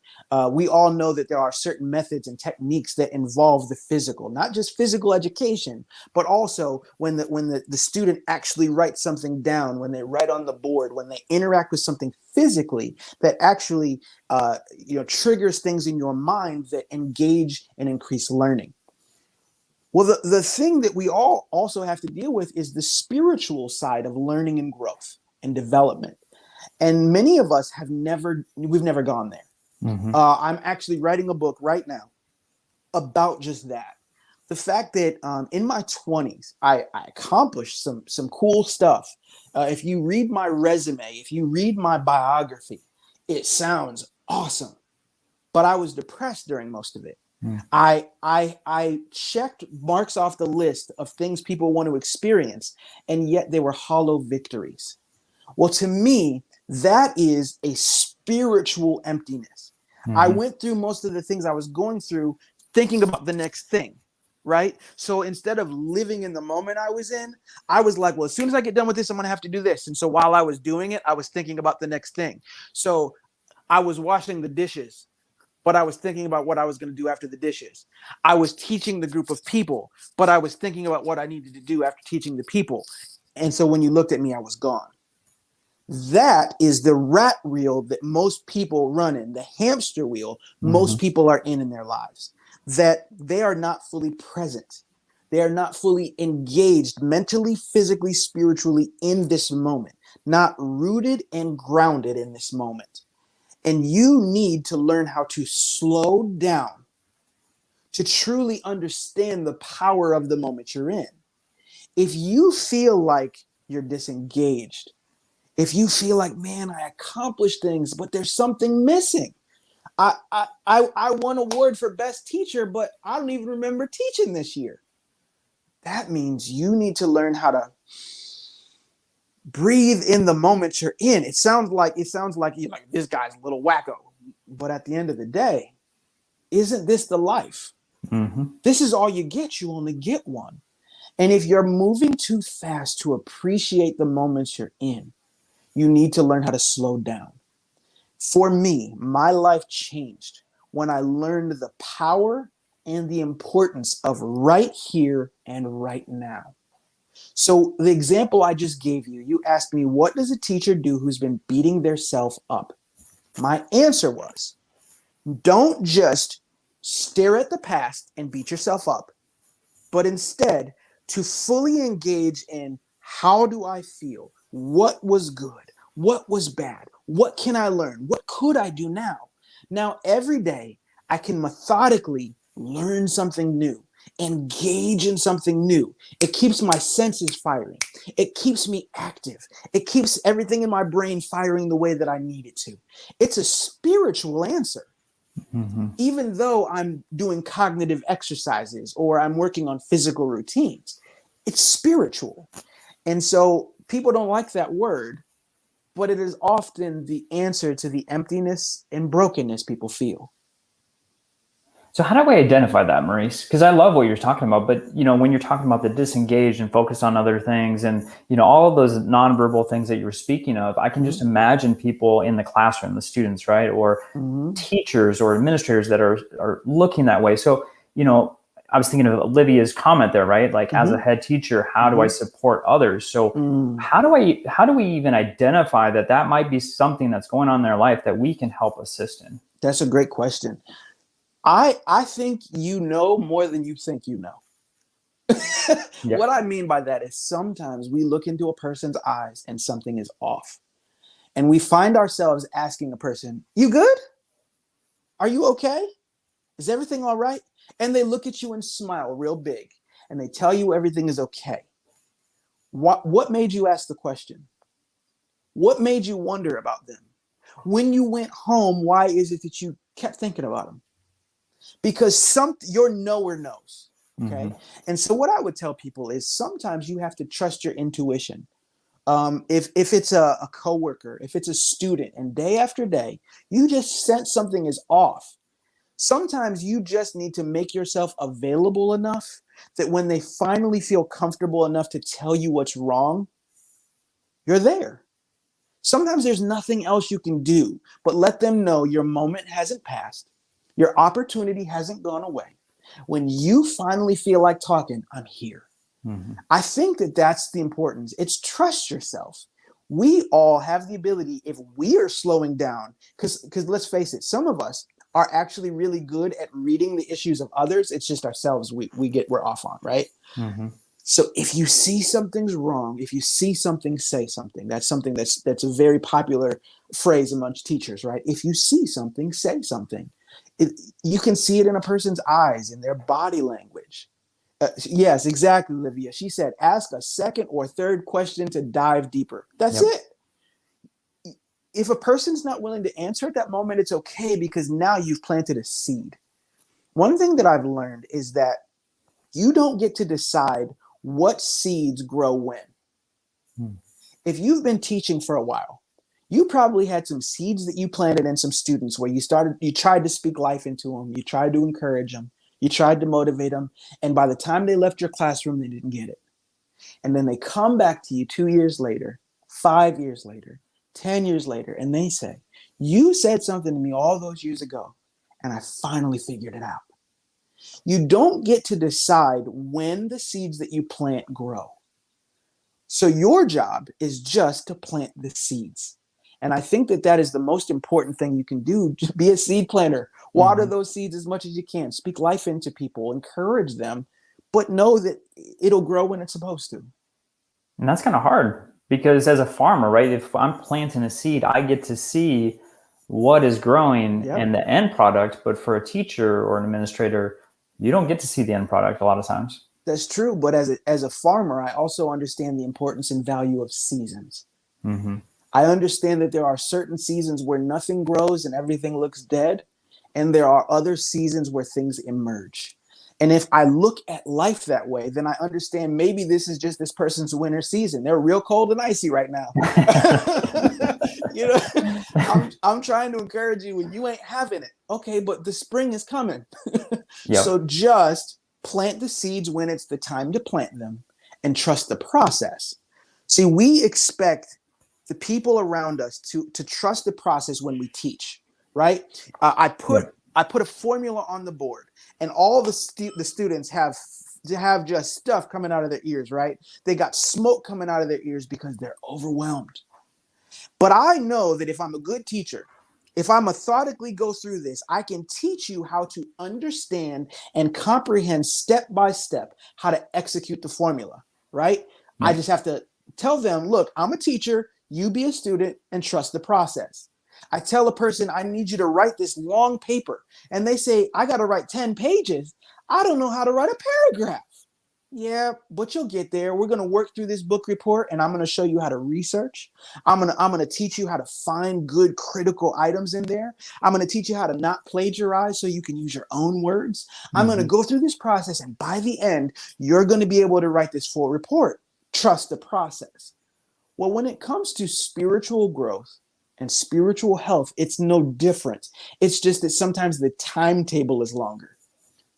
We all know that there are certain methods and techniques that involve the physical, not just physical education, but also when the student actually writes something down, when they write on the board, when they interact with something physically that actually triggers things in your mind that engage and increase learning. Well, the thing that we all also have to deal with is the spiritual side of learning and growth and development. And many of us we've never gone there. Mm-hmm. I'm actually writing a book right now about just that. The fact that in my 20s, I accomplished some cool stuff. If you read my resume, if you read my biography, it sounds awesome. But I was depressed during most of it. Mm. I checked marks off the list of things people want to experience, and yet they were hollow victories. Well, to me, that is a spiritual emptiness. Mm-hmm. I went through most of the things I was going through thinking about the next thing. right? So instead of living in the moment I was in, I was like, well, as soon as I get done with this, I'm going to have to do this. And so while I was doing it, I was thinking about the next thing. So I was washing the dishes, but I was thinking about what I was going to do after the dishes. I was teaching the group of people, but I was thinking about what I needed to do after teaching the people. And so when you looked at me, I was gone. That is the rat wheel that most people run in, the hamster wheel most people are in their lives, that they are not fully present. They are not fully engaged mentally, physically, spiritually in this moment, not rooted and grounded in this moment. And you need to learn how to slow down to truly understand the power of the moment you're in. If you feel like you're disengaged, if you feel like, man, I accomplished things, but there's something missing. I won an award for best teacher, but I don't even remember teaching this year. That means you need to learn how to breathe in the moment you're in. It sounds like you're like, this guy's a little wacko. But at the end of the day, isn't this the life? This is all you get. You only get one. And if you're moving too fast to appreciate the moments you're in, you need to learn how to slow down. For me, my life changed when I learned the power and the importance of right here and right now. So the example I just gave you, you asked me, what does a teacher do who's been beating their self up? My answer was, don't just stare at the past and beat yourself up, but instead to fully engage in, how do I feel? What was good? What was bad? What can I learn? What could I do now? Now, every day, I can methodically learn something new, engage in something new. It keeps my senses firing. It keeps me active. It keeps everything in my brain firing the way that I need it to. It's a spiritual answer. Even though I'm doing cognitive exercises or I'm working on physical routines, it's spiritual. And so people don't like that word, but it is often the answer to the emptiness and brokenness people feel. So how do I identify that, Maurice? Because I love what you're talking about, but when you're talking about the disengaged and focused on other things, and all of those nonverbal things that you were speaking of, I can just imagine people in the classroom, the students, right, or teachers or administrators that are looking that way. So I was thinking of Olivia's comment there, right? Like, as a head teacher, how do I support others? So how do we even identify that might be something that's going on in their life that we can help assist in? That's a great question. I think you know more than you think you know. Yeah. What I mean by that is sometimes we look into a person's eyes and something is off. And we find ourselves asking a person, you good? Are you okay? Is everything all right? And they look at you and smile real big and they tell you everything is okay. What made you ask the question? What made you wonder about them? When you went home, why is it that you kept thinking about them? Because your knower knows. Okay. And so what I would tell people is sometimes you have to trust your intuition. If it's a coworker, if it's a student, and day after day, you just sense something is off. Sometimes you just need to make yourself available enough that when they finally feel comfortable enough to tell you what's wrong, you're there. Sometimes there's nothing else you can do but let them know your moment hasn't passed. Your opportunity hasn't gone away. When you finally feel like talking, I'm here. I think that that's the importance. It's trust yourself. We all have the ability, if we are slowing down, because let's face it, some of us are actually really good at reading the issues of others. It's just ourselves we're off on, right? So if you see something's wrong, if you see something, say something. That's something that's a very popular phrase amongst teachers, right? If you see something, say something. You can see it in a person's eyes, in their body language. Yes, exactly, Olivia. She said, ask a second or third question to dive deeper. That's it. If a person's not willing to answer at that moment, it's okay, because now you've planted a seed. One thing that I've learned is that you don't get to decide what seeds grow when. If you've been teaching for a while, you probably had some seeds that you planted in some students where you tried to speak life into them. You tried to encourage them. You tried to motivate them. And by the time they left your classroom, they didn't get it. And then they come back to you 2 years later, 5 years later, 10 years later, and they say, you said something to me all those years ago, and I finally figured it out. You don't get to decide when the seeds that you plant grow. So your job is just to plant the seeds. And I think that that is the most important thing you can do. Just be a seed planter. Water those seeds as much as you can. Speak life into people. Encourage them. But know that it'll grow when it's supposed to. And that's kind of hard because as a farmer, right, if I'm planting a seed, I get to see what is growing and the end product. But for a teacher or an administrator, you don't get to see the end product a lot of times. That's true. But as a farmer, I also understand the importance and value of seasons. I understand that there are certain seasons where nothing grows and everything looks dead. And there are other seasons where things emerge. And if I look at life that way, then I understand maybe this is just this person's winter season. They're real cold and icy right now. You know, I'm trying to encourage you when you ain't having it. Okay, but the spring is coming. So just plant the seeds when it's the time to plant them and trust the process. See, we expect the people around us to trust the process when we teach, right? I put a formula on the board, and all the students have just stuff coming out of their ears, right? They got smoke coming out of their ears because they're overwhelmed. But I know that if I'm a good teacher, if I methodically go through this, I can teach you how to understand and comprehend step by step how to execute the formula, right? I just have to tell them, look, I'm a teacher, you be a student, and trust the process. I tell a person, I need you to write this long paper, and they say, I got to write 10 pages. I don't know how to write a paragraph. Yeah, but you'll get there. We're going to work through this book report, and I'm going to show you how to research. I'm going to teach you how to find good critical items in there. I'm going to teach you how to not plagiarize so you can use your own words. I'm going to go through this process, and by the end, you're going to be able to write this full report. Trust the process. Well, when it comes to spiritual growth and spiritual health, it's no different. It's just that sometimes the timetable is longer.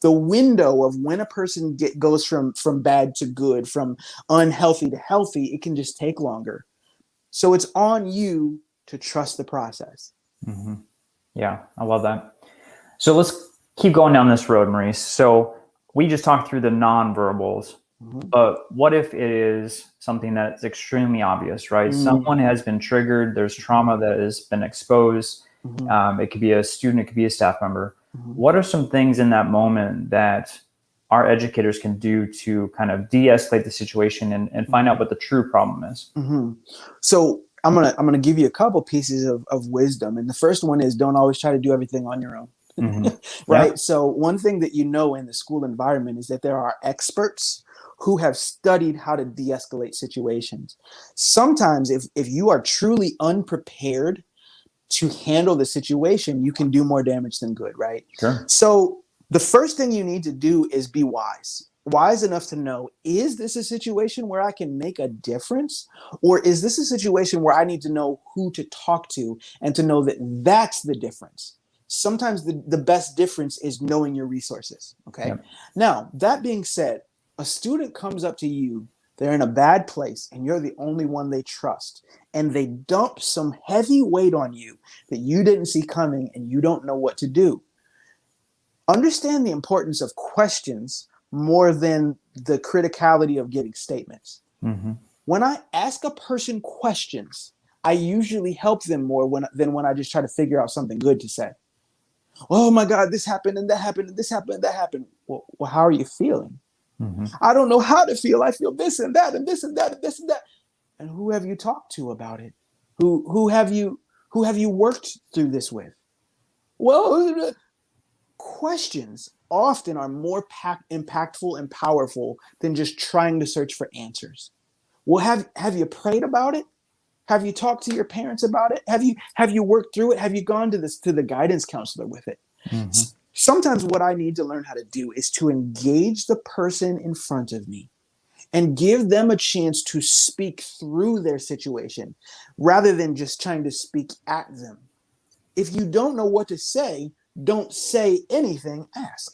The window of when a person goes from bad to good, from unhealthy to healthy, it can just take longer. So it's on you to trust the process. Yeah, I love that. So let's keep going down this road, Maurice. So we just talked through the nonverbals, but what if it is something that's extremely obvious, right? Someone has been triggered. There's trauma that has been exposed. It could be a student, it could be a staff member. What are some things in that moment that our educators can do to kind of de-escalate the situation and find out what the true problem is? So I'm gonna give you a couple pieces of wisdom. And the first one is don't always try to do everything on your own. Right. Yeah. So one thing that you know in the school environment is that there are experts who have studied how to de-escalate situations. Sometimes if you are truly unprepared to handle the situation, you can do more damage than good, right? Sure. So the first thing you need to do is be wise enough to know, is this a situation where I can make a difference? Or is this a situation where I need to know who to talk to and to know that that's the difference? Sometimes the best difference is knowing your resources, okay? Yep. Now, that being said, a student comes up to you, they're in a bad place, and you're the only one they trust. And they dump some heavy weight on you that you didn't see coming and you don't know what to do. Understand the importance of questions more than the criticality of giving statements. When I ask a person questions, I usually help them more than when I just try to figure out something good to say. Oh my God, this happened and that happened and this happened and that happened. Well, how are you feeling? I don't know how to feel. I feel this and that and this and that and this and that. And who have you talked to about it? Who have you worked through this with? Well, questions often are more impactful and powerful than just trying to search for answers. Well, have you prayed about it? Have you talked to your parents about it? Have you worked through it? Have you gone to the guidance counselor with it? Sometimes what I need to learn how to do is to engage the person in front of me and give them a chance to speak through their situation rather than just trying to speak at them. If you don't know what to say, don't say anything, ask.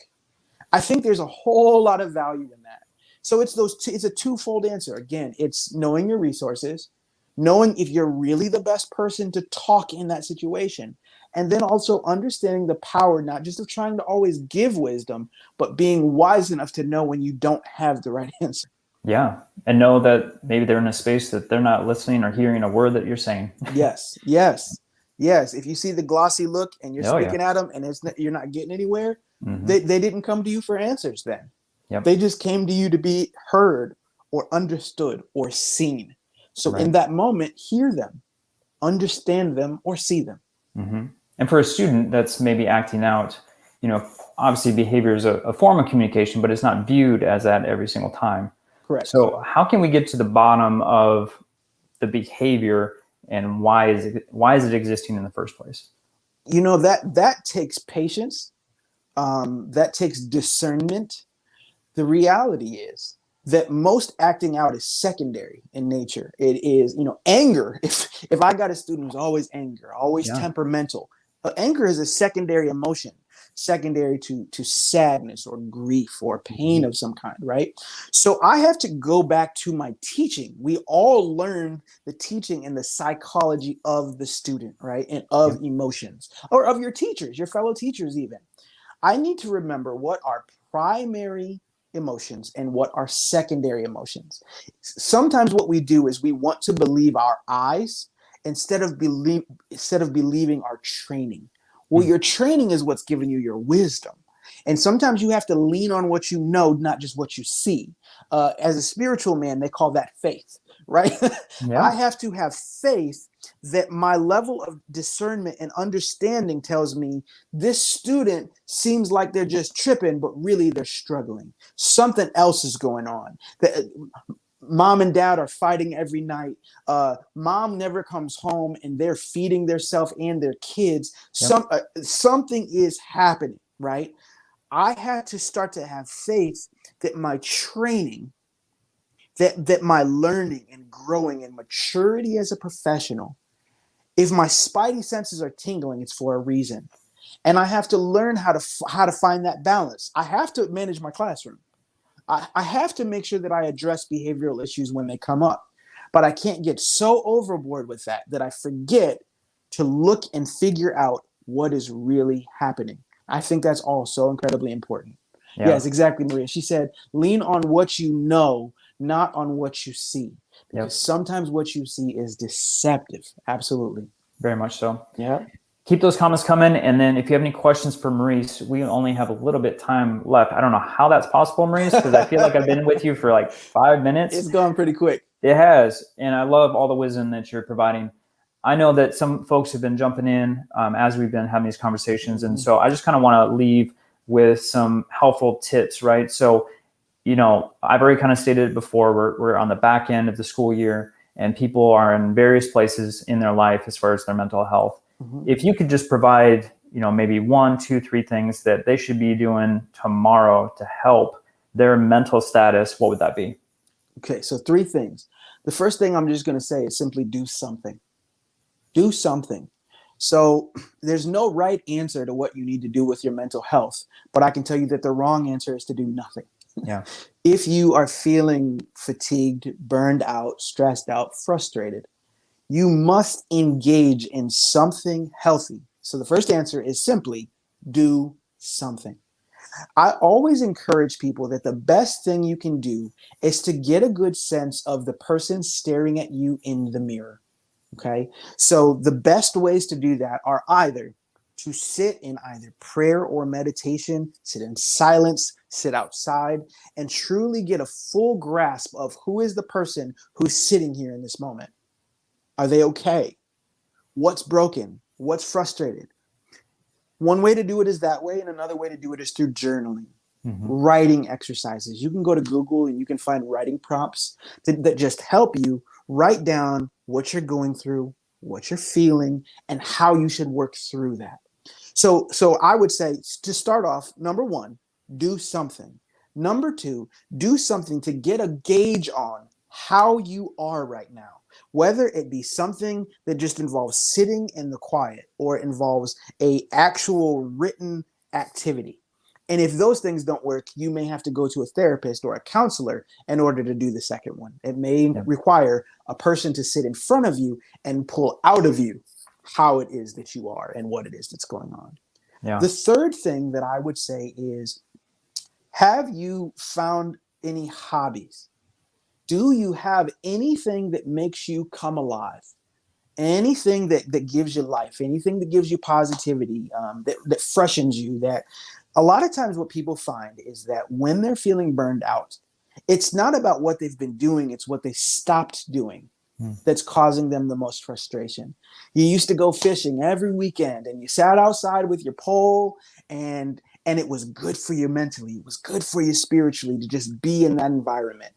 I think there's a whole lot of value in that. So it's a twofold answer. Again, it's knowing your resources, knowing if you're really the best person to talk in that situation, and then also understanding the power, not just of trying to always give wisdom, but being wise enough to know when you don't have the right answer. Yeah. And know that maybe they're in a space that they're not listening or hearing a word that you're saying. Yes, yes, yes. If you see the glossy look and you're Oh, yeah. speaking at them and you're not getting anywhere, Mhm. they didn't come to you for answers then. Yep. They just came to you to be heard or understood or seen. So in Right. that moment, hear them, understand them, or see them. Mm-hmm. And for a student that's maybe acting out, obviously behavior is a form of communication, but it's not viewed as that every single time. Correct. So how can we get to the bottom of the behavior and why is it existing in the first place? That takes patience. That takes discernment. The reality is that most acting out is secondary in nature. It is, anger. If I got a student who's always anger, always temperamental, anger is a secondary emotion, secondary to sadness or grief or pain of some kind, right? So I have to go back to my teaching. We all learned the teaching and the psychology of the student, right? And of emotions, or of your teachers, your fellow teachers even. I need to remember what are primary emotions and what are secondary emotions. Sometimes what we do is we want to believe our eyes instead of believing our training. Well, your training is what's giving you your wisdom. And sometimes you have to lean on what you know, not just what you see. As a spiritual man, they call that faith, right? Yeah. I have to have faith that my level of discernment and understanding tells me this student seems like they're just tripping, but really they're struggling. Something else is going on. Mom and dad are fighting every night. Mom never comes home and they're feeding themselves and their kids. Something is happening, right? I had to start to have faith that my training, that my learning and growing and maturity as a professional, if my spidey senses are tingling, it's for a reason. And I have to learn how to find that balance. I have to manage my classroom. I have to make sure that I address behavioral issues when they come up. But I can't get so overboard with that I forget to look and figure out what is really happening. I think that's all so incredibly important. Yeah. Yes, exactly, Maria. She said, lean on what you know, not on what you see. Because sometimes what you see is deceptive. Absolutely. Very much so. Yeah. Keep those comments coming. And then if you have any questions for Maurice, we only have a little bit time left. I don't know how that's possible, Maurice, because I feel like I've been with you for like 5 minutes. It's gone pretty quick. It has. And I love all the wisdom that you're providing. I know that some folks have been jumping in as we've been having these conversations. And so I just kind of want to leave with some helpful tips, right? So, I've already kind of stated it before, we're on the back end of the school year and people are in various places in their life as far as their mental health. If you could just provide, maybe 1, 2, 3 things that they should be doing tomorrow to help their mental status, what would that be? Okay, so 3 things. The first thing I'm just going to say is simply do something. Do something. So there's no right answer to what you need to do with your mental health, but I can tell you that the wrong answer is to do nothing. Yeah. If you are feeling fatigued, burned out, stressed out, frustrated, you must engage in something healthy. So the first answer is simply do something. I always encourage people that the best thing you can do is to get a good sense of the person staring at you in the mirror. Okay. So the best ways to do that are either to sit in either prayer or meditation, sit in silence, sit outside, and truly get a full grasp of who is the person who's sitting here in this moment. Are they okay? What's broken? What's frustrated? One way to do it is that way, and another way to do it is through journaling, writing exercises. You can go to Google and you can find writing prompts that just help you write down what you're going through, what you're feeling, and how you should work through that. So I would say, to start off, number 1, do something. Number 2, do something to get a gauge on how you are right now, whether it be something that just involves sitting in the quiet or involves a actual written activity. And if those things don't work, you may have to go to a therapist or a counselor in order to do the second one. It may require a person to sit in front of you and pull out of you how it is that you are and what it is that's going on. Yeah. The third thing that I would say is, have you found any hobbies? Do you have anything that makes you come alive? Anything that gives you life, anything that gives you positivity, that freshens you. That a lot of times what people find is that when they're feeling burned out, it's not about what they've been doing, it's what they stopped doing that's causing them the most frustration. You used to go fishing every weekend and you sat outside with your pole, and it was good for you mentally. It was good for you spiritually to just be in that environment.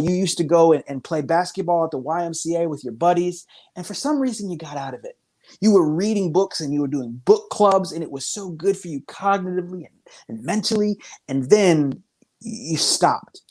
You used to go and play basketball at the YMCA with your buddies, and for some reason you got out of it. You were reading books and you were doing book clubs, and it was so good for you cognitively and mentally, and then you stopped.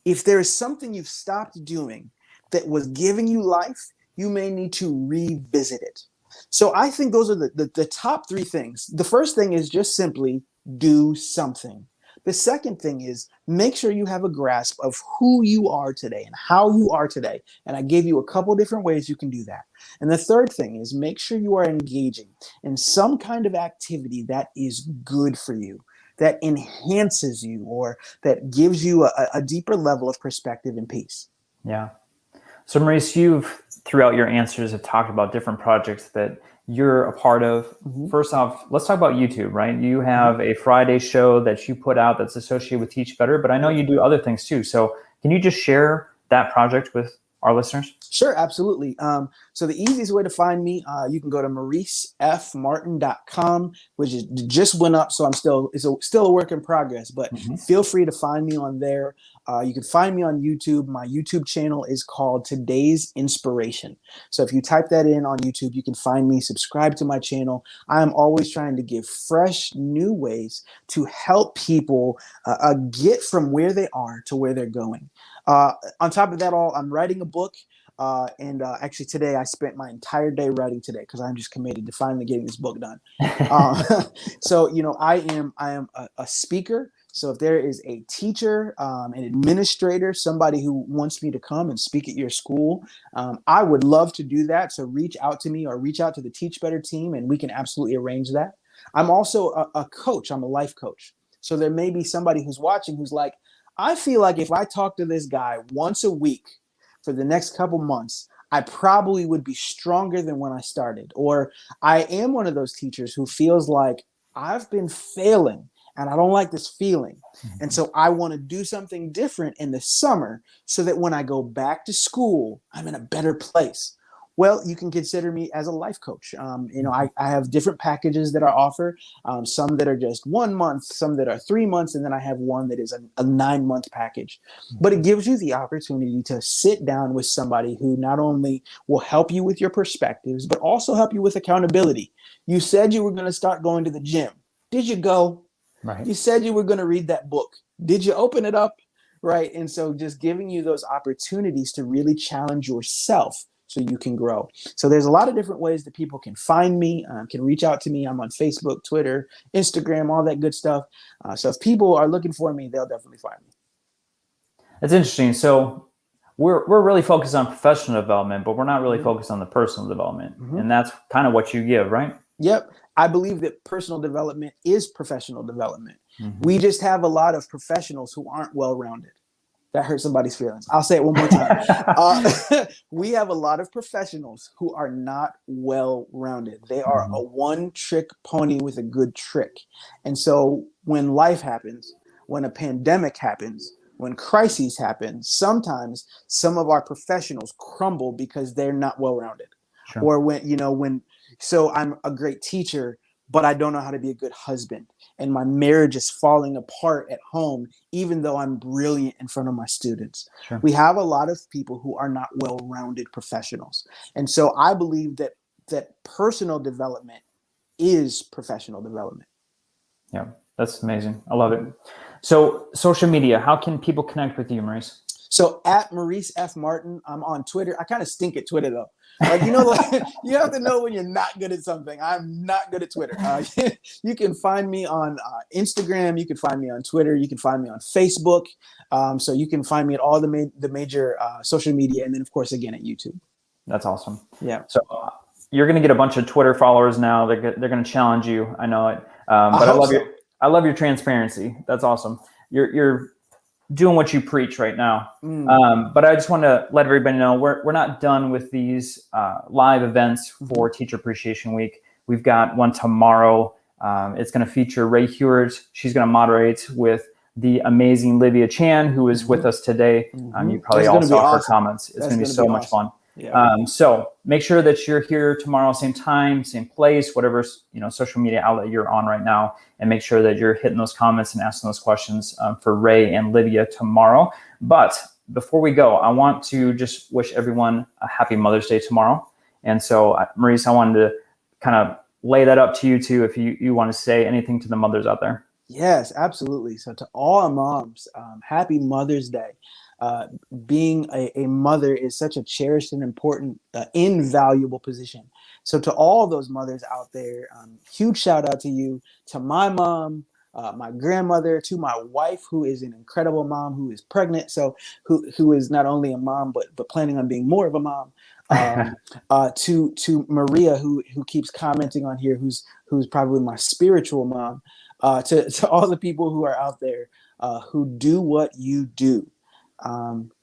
If there is something you've stopped doing that was giving you life, you may need to revisit it. So I think those are the top three things. The first thing is just simply do something. The second thing is make sure you have a grasp of who you are today and how you are today. And I gave you a couple different ways you can do that. And the third thing is make sure you are engaging in some kind of activity that is good for you, that enhances you, or that gives you a deeper level of perspective and peace. Yeah. So Maurice, you've throughout your answers have talked about different projects that you're a part of. First off, let's talk about YouTube, right? You have a Friday show that you put out that's associated with Teach Better, but I know you do other things too. So can you just share that project with our listeners? Sure, absolutely. So the easiest way to find me, you can go to mauricefmartin.com, which is just went up. So it's still a work in progress, but feel free to find me on there. You can find me on YouTube. My YouTube channel is called Today's Inspiration. So if you type that in on YouTube, you can find me, subscribe to my channel. I am always trying to give fresh, new ways to help people get from where they are to where they're going. On top of that all, I'm writing a book. Actually today I spent my entire day writing today because I'm just committed to finally getting this book done. So, I am a speaker. So if there is a teacher, an administrator, somebody who wants me to come and speak at your school, I would love to do that. So reach out to me or reach out to the Teach Better team and we can absolutely arrange that. I'm also a coach. I'm a life coach. So there may be somebody who's watching who's like, I feel like if I talk to this guy once a week for the next couple months, I probably would be stronger than when I started. Or I am one of those teachers who feels like I've been failing and I don't like this feeling. And so I want to do something different in the summer so that when I go back to school, I'm in a better place. Well, you can consider me as a life coach. I have different packages that I offer, some that are just 1 month, some that are 3 months, and then I have one that is a 9-month package. But it gives you the opportunity to sit down with somebody who not only will help you with your perspectives, but also help you with accountability. You said you were going to start going to the gym. Did you go? Right. You said you were going to read that book. Did you open it up? Right. And so just giving you those opportunities to really challenge yourself so you can grow. So there's a lot of different ways that people can find me, can reach out to me. I'm on Facebook, Twitter, Instagram, all that good stuff. So if people are looking for me, they'll definitely find me. That's interesting. So we're really focused on professional development, but we're not really focused on the personal development. And that's kind of what you give, right? Yep. I believe that personal development is professional development. We just have a lot of professionals who aren't well-rounded. That hurt somebody's feelings. I'll say it one more time. We have a lot of professionals who are not well-rounded. They are a one-trick pony with a good trick. And so when life happens, when a pandemic happens, when crises happen, sometimes some of our professionals crumble because they're not well-rounded. Sure. Or so I'm a great teacher, but I don't know how to be a good husband. And my marriage is falling apart at home, even though I'm brilliant in front of my students. Sure. We have a lot of people who are not well-rounded professionals. And so I believe that personal development is professional development. Yeah, that's amazing. I love it. So social media, how can people connect with you, Maurice? So at Maurice F. Martin, I'm on Twitter. I kind of stink at Twitter though. Like, you know, like, you have to know when you're not good at something. I'm not good at Twitter. You can find me on Instagram. You can find me on Twitter. You can find me on Facebook. So you can find me at all the major social media. And then, of course, again, at YouTube. That's awesome. Yeah. So you're going to get a bunch of Twitter followers now. They're going to challenge you. I know it. But I love your transparency. That's awesome. You're doing what you preach right now. But I just want to let everybody know we're not done with these live events for Teacher Appreciation Week. We've got one tomorrow. It's going to feature Ray Hewart. She's going to moderate with the amazing Livia Chan, who is with us today. You probably all saw her comments. It's going to be so much fun. Yeah. So make sure that you're here tomorrow, same time, same place, whatever social media outlet you're on right now, and make sure that you're hitting those comments and asking those questions for Ray and Livia tomorrow. But before we go, I want to just wish everyone a happy Mother's Day tomorrow. And so, Maurice, I wanted to kind of lay that up to you too, if you want to say anything to the mothers out there. Yes, absolutely. So to all our moms, happy Mother's Day. Being a mother is such a cherished and important, invaluable position. So to all those mothers out there, huge shout out to you, to my mom, my grandmother, to my wife, who is an incredible mom, who is pregnant. So who is not only a mom, but planning on being more of a mom. To Maria, who keeps commenting on here, who's probably my spiritual mom. To all the people who are out there who do what you do.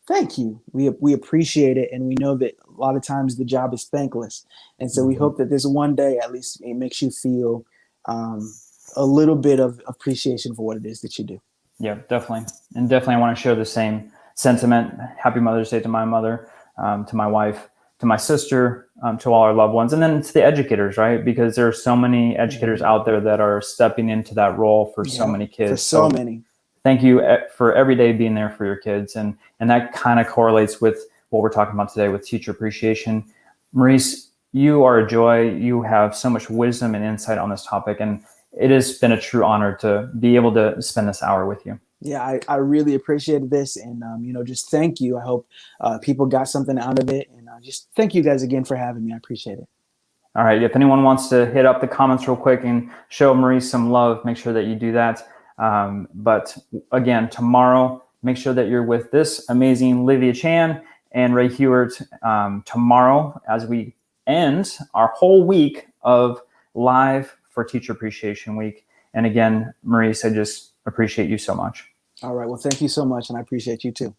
Thank you. We appreciate it, and we know that a lot of times the job is thankless, and so we hope that this one day at least it makes you feel a little bit of appreciation for what it is that you do. Yeah, definitely, and definitely I want to share the same sentiment. Happy Mother's Day to my mother, to my wife, to my sister, to all our loved ones, and then to the educators, right? Because there are so many educators out there that are stepping into that role for so many kids. For so many. Thank you for every day being there for your kids. And that kind of correlates with what we're talking about today with teacher appreciation. Maurice, you are a joy. You have so much wisdom and insight on this topic. And it has been a true honor to be able to spend this hour with you. Yeah, I really appreciated this. And, just thank you. I hope people got something out of it. And just thank you guys again for having me. I appreciate it. All right. If anyone wants to hit up the comments real quick and show Maurice some love, make sure that you do that. But again, tomorrow, make sure that you're with this amazing Livia Chan and Ray Hewart tomorrow as we end our whole week of live for Teacher Appreciation Week. And again, Maurice, I just appreciate you so much. All right. Well, thank you so much. And I appreciate you too.